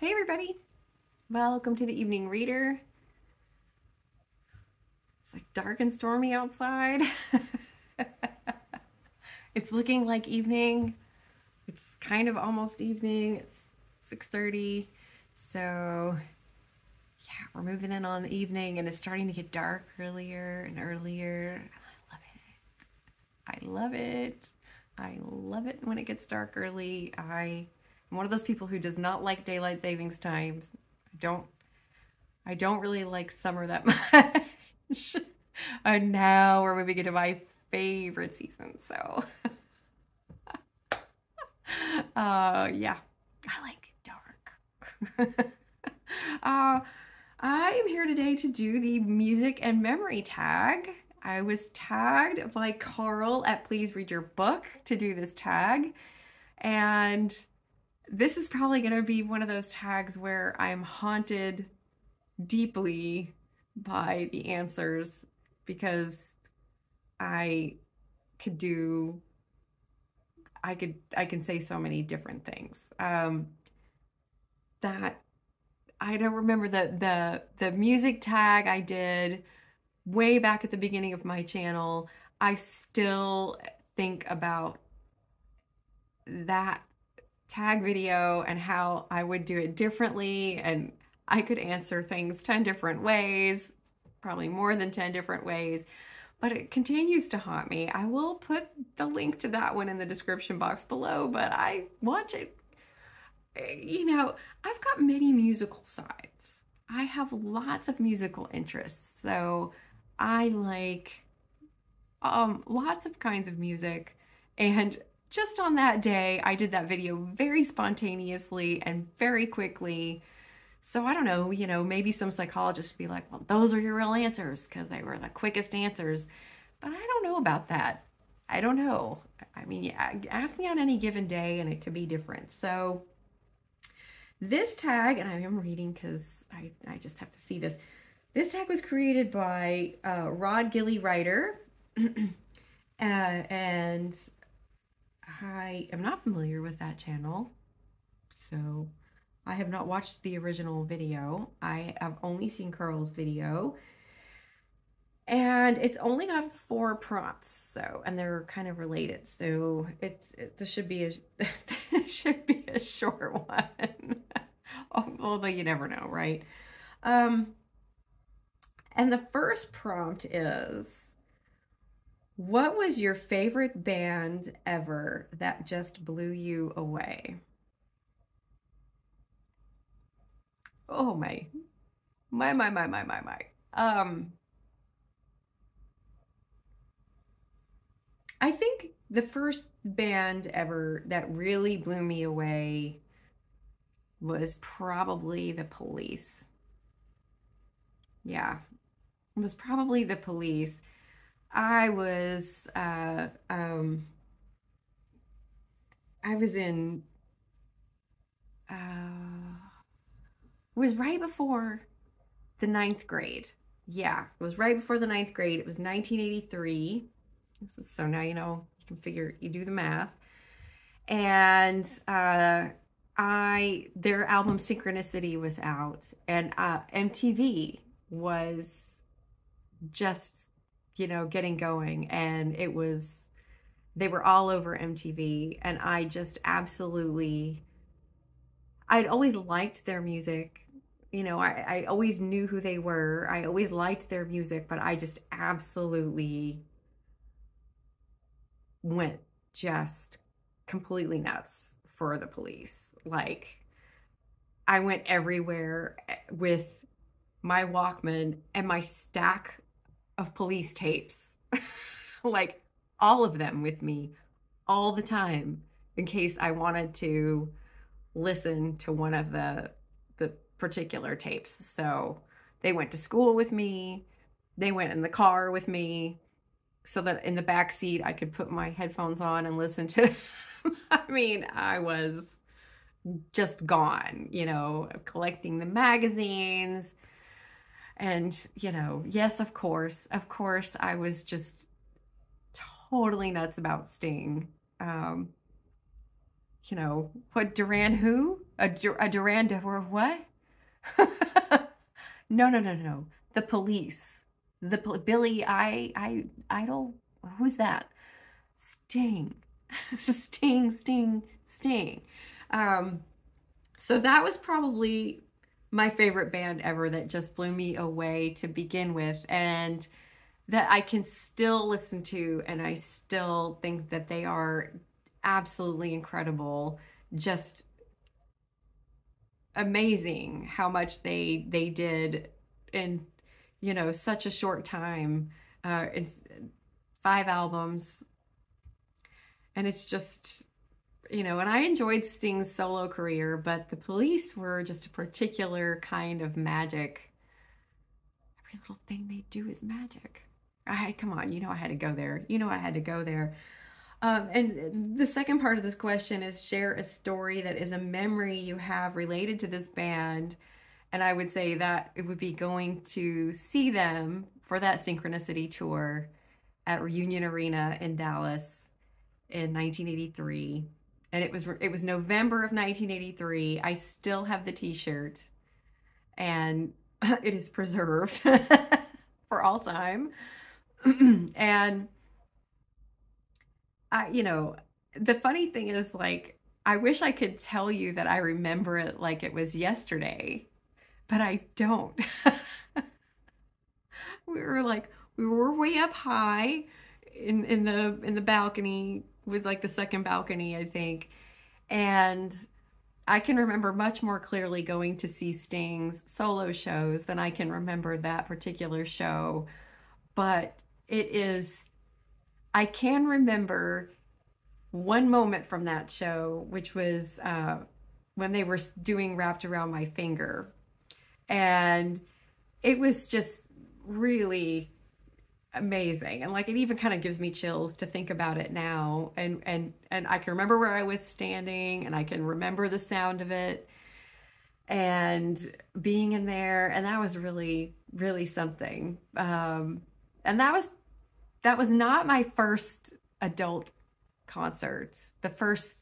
Hey everybody, welcome to the Evening Reader. It's like dark and stormy outside. It's looking like evening. It's kind of almost evening. It's 6:30. So yeah, we're moving in on the evening and it's starting to get dark earlier and earlier. I love it. I love it. I love it when it gets dark early. I'm one of those people who does not like daylight savings times. I don't really like summer that much. And now we're moving into my favorite season, so yeah, I like dark. uh, I am here today to do the music and memory tag. I was tagged by Carl at Please Read Your Book to do this tag, and this is probably going to be one of those tags where I'm haunted deeply by the answers because I can say so many different things. That I don't remember the music tag I did way back at the beginning of my channel. I still think about that tag video and how I would do it differently, and I could answer things 10 different ways, probably more than 10 different ways, but it continues to haunt me. I will put the link to that one in the description box below, but I watch it. You know, I've got many musical sides. I have lots of musical interests, so I like lots of kinds of music, and just on that day, I did that video very spontaneously and very quickly. So I don't know, you know, maybe some psychologists would be like, well, those are your real answers because they were the quickest answers. But I don't know about that. I don't know. I mean, yeah, ask me on any given day and it could be different. So this tag, and I am reading because I just have to see this. This tag was created by Rod Gilly Writer. And I am not familiar with that channel. So I have not watched the original video. I have only seen Carl's video, and it's only got 4 prompts, so, and they're kind of related. So this should be a this should be a short one. Although you never know, right? And the first prompt is, what was your favorite band ever that just blew you away? Oh my. I think the first band ever that really blew me away was probably The Police. Yeah, it was probably The Police. I was in it was right before the 9th grade. Yeah, it was right before the 9th grade. It was 1983. So now you know, you can figure, you do the math. And their album Synchronicity was out, and MTV was just, you know, getting going, and they were all over MTV, and I just absolutely, I'd always liked their music. You know, I always knew who they were. I always liked their music, but I just absolutely went just completely nuts for The Police. Like, I went everywhere with my Walkman and my stack of Police tapes, like all of them with me all the time in case I wanted to listen to one of the particular tapes. So they went to school with me. They went in the car with me so that in the back seat I could put my headphones on and listen to I mean, I was just gone, you know, collecting the magazines. And, you know, yes, of course, I was just totally nuts about Sting. You know, what, Duran who? A Duran Duran, what? No, no, no, no. The Police. Billy Idol. Who's that? Sting. Sting, Sting, Sting. So that was probably my favorite band ever that just blew me away to begin with, and that I can still listen to, and I still think that they are absolutely incredible. Just amazing how much they did in, you know, such a short time. It's 5 albums, and it's just, you know, and I enjoyed Sting's solo career, but the Police were just a particular kind of magic. Every little thing they do is magic. Come on, you know I had to go there. You know I had to go there. And the second part of this question is share a story that is a memory you have related to this band. And I would say that it would be going to see them for that Synchronicity tour at Reunion Arena in Dallas in 1983. And it was November of 1983. I still have the t-shirt, and it is preserved for all time. And you know, the funny thing is, like, I wish I could tell you that I remember it like it was yesterday, but I don't. We were way up high in the balcony, with like the second balcony, I think. And I can remember much more clearly going to see Sting's solo shows than I can remember that particular show. But I can remember one moment from that show, which was when they were doing Wrapped Around My Finger. And it was just really amazing, and like it even kind of gives me chills to think about it now, and I can remember where I was standing, and I can remember the sound of it and being in there, and that was really, really something. And that was not my first adult concert. The first,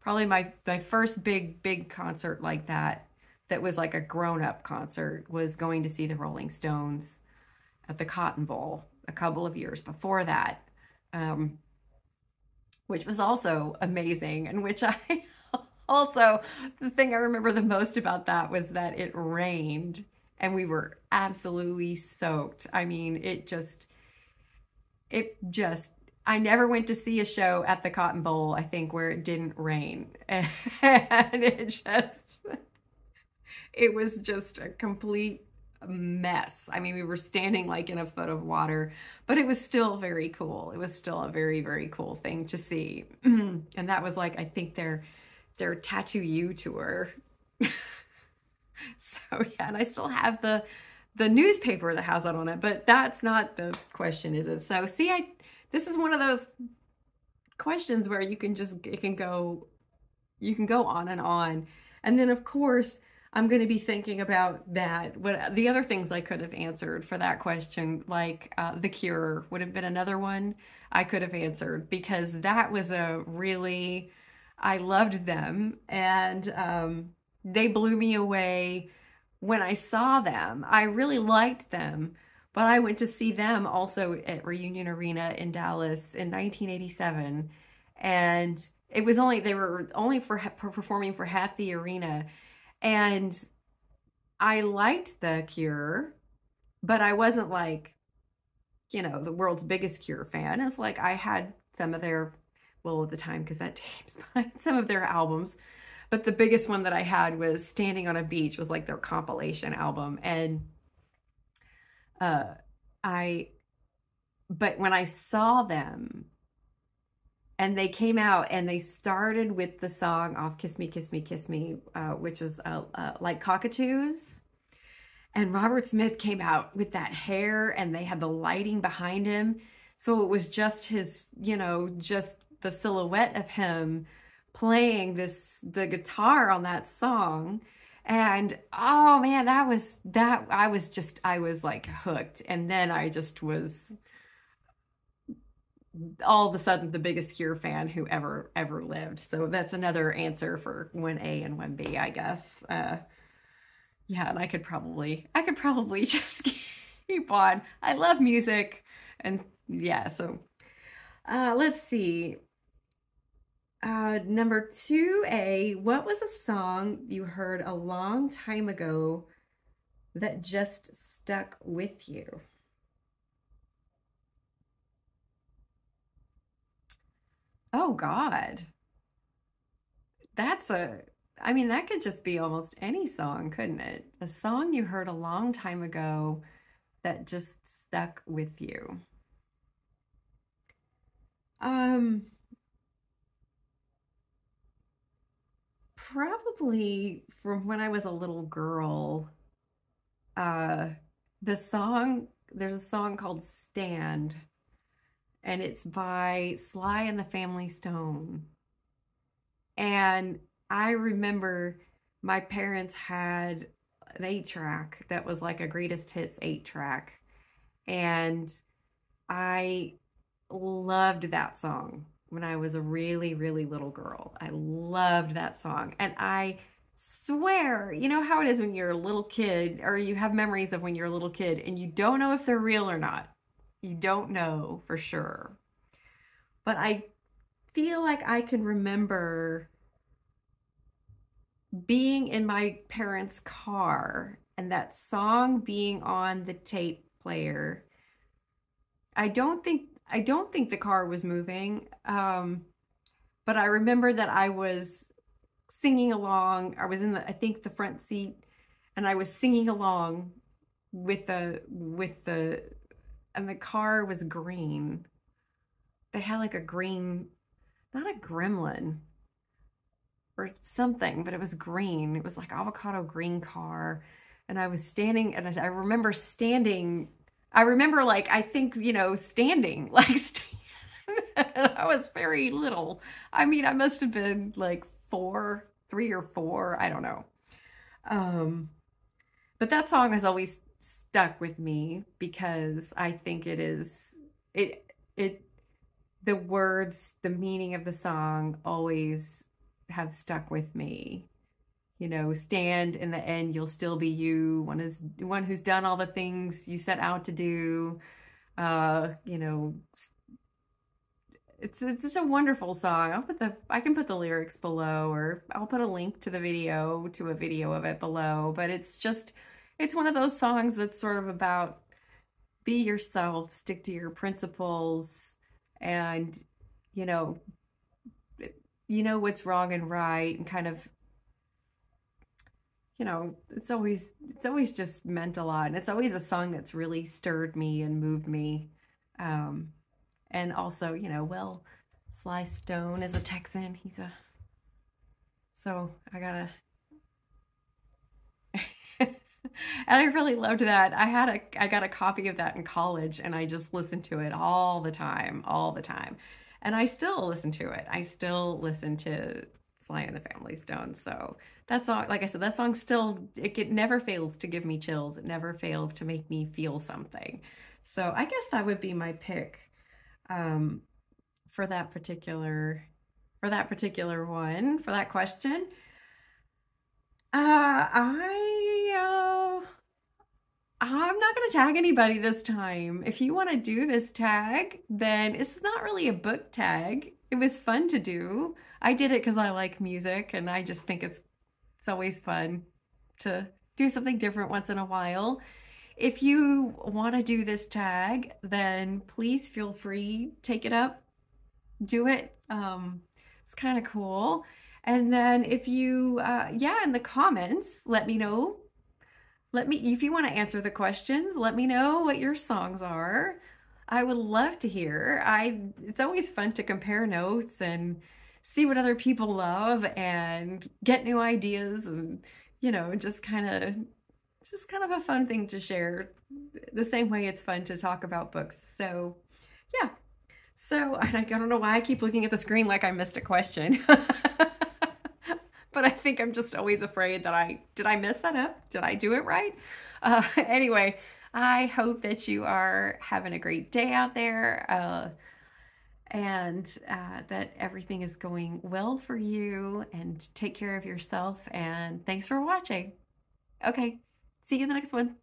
probably my first big concert like that was like a grown-up concert, was going to see the Rolling Stones at the Cotton Bowl a couple of years before that, which was also amazing, and which I also, the thing I remember the most about that was that it rained and we were absolutely soaked. I mean, I never went to see a show at the Cotton Bowl, I think, where it didn't rain. And it was just a complete mess. I mean, we were standing like in a foot of water, but it was still very cool. It was still a very, very cool thing to see. And that was like, I think their Tattoo You tour. So yeah, and I still have the newspaper that has that on it, but that's not the question, is it? So see, this is one of those questions where you can go on and on. And then of course, I'm going to be thinking about that. What the other things I could have answered for that question, like The Cure would have been another one I could have answered, because that was I loved them, and they blew me away when I saw them. I really liked them, but I went to see them also at Reunion Arena in Dallas in 1987, and they were only performing for half the arena. And I liked The Cure, but I wasn't like, you know, the world's biggest Cure fan. It's like I had some of their, well, at the time, because that tape's some of their albums, but the biggest one that I had was Standing on a Beach, was like their compilation album. And but when I saw them, and they came out and they started with the song off Kiss Me, Kiss Me, Kiss Me, which was like Cockatoos. And Robert Smith came out with that hair, and they had the lighting behind him. So it was just his, you know, just the silhouette of him playing the guitar on that song. And oh man, I was like hooked. And then I just was all of a sudden the biggest Cure fan who ever lived. So that's another answer for 1A and 1B, I guess. Yeah, and I could probably just keep on. I love music, and yeah, so let's see. Number 2A, what was a song you heard a long time ago that just stuck with you? Oh God. I mean, that could just be almost any song, couldn't it? A song you heard a long time ago that just stuck with you. Um, Probably from when I was a little girl, uh, there's a song called Stand, and it's by Sly and the Family Stone. And I remember my parents had an 8-track that was like a greatest hits 8-track. And I loved that song when I was a really, really little girl. I loved that song. And I swear, you know how it is when you're a little kid, or you have memories of when you're a little kid and you don't know if they're real or not. You don't know for sure. But I feel like I can remember being in my parents' car and that song being on the tape player. I don't think the car was moving, but I remember that I was singing along. I was in I think the front seat, and I was singing along and the car was green. They had like a green, not a gremlin or something, but it was green. It was like avocado green car. And I was standing, and I remember standing. I remember, like, I think, standing, like, I was very little. I mean, I must have been like 3 or 4. I don't know. But that song has always stuck with me because I think the words, the meaning of the song always have stuck with me. Stand, in the end, you'll still be you. One who's done all the things you set out to do. It's just a wonderful song. I can put the lyrics below, or I'll put a link to a video of it below. But it's one of those songs that's sort of about be yourself, stick to your principles, and you know what's wrong and right, and kind of, it's always just meant a lot. And it's always a song that's really stirred me and moved me. And also, well, Sly Stone is a Texan. So I gotta, and I really loved that. I got a copy of that in college, and I just listened to it all the time. And I still listen to it. I still listen to Sly and the Family Stone. So that song, like I said, that song still, it never fails to give me chills. It never fails to make me feel something. So I guess that would be my pick for that particular one, for that question. I'm not going to tag anybody this time. If you want to do this tag, then it's not really a book tag. It was fun to do. I did it because I like music, and I just think it's always fun to do something different once in a while. If you want to do this tag, then please feel free, take it up, do it. It's kind of cool. And then if you, in the comments, let me know. If you want to answer the questions, let me know what your songs are. I would love to hear. It's always fun to compare notes and see what other people love and get new ideas, and just kind of a fun thing to share, the same way it's fun to talk about books. So yeah. So I don't know why I keep looking at the screen like I missed a question. But I think I'm just always afraid that did I mess that up? Did I do it right? Anyway, I hope that you are having a great day out there. and that everything is going well for you, and take care of yourself. And thanks for watching. Okay, see you in the next one.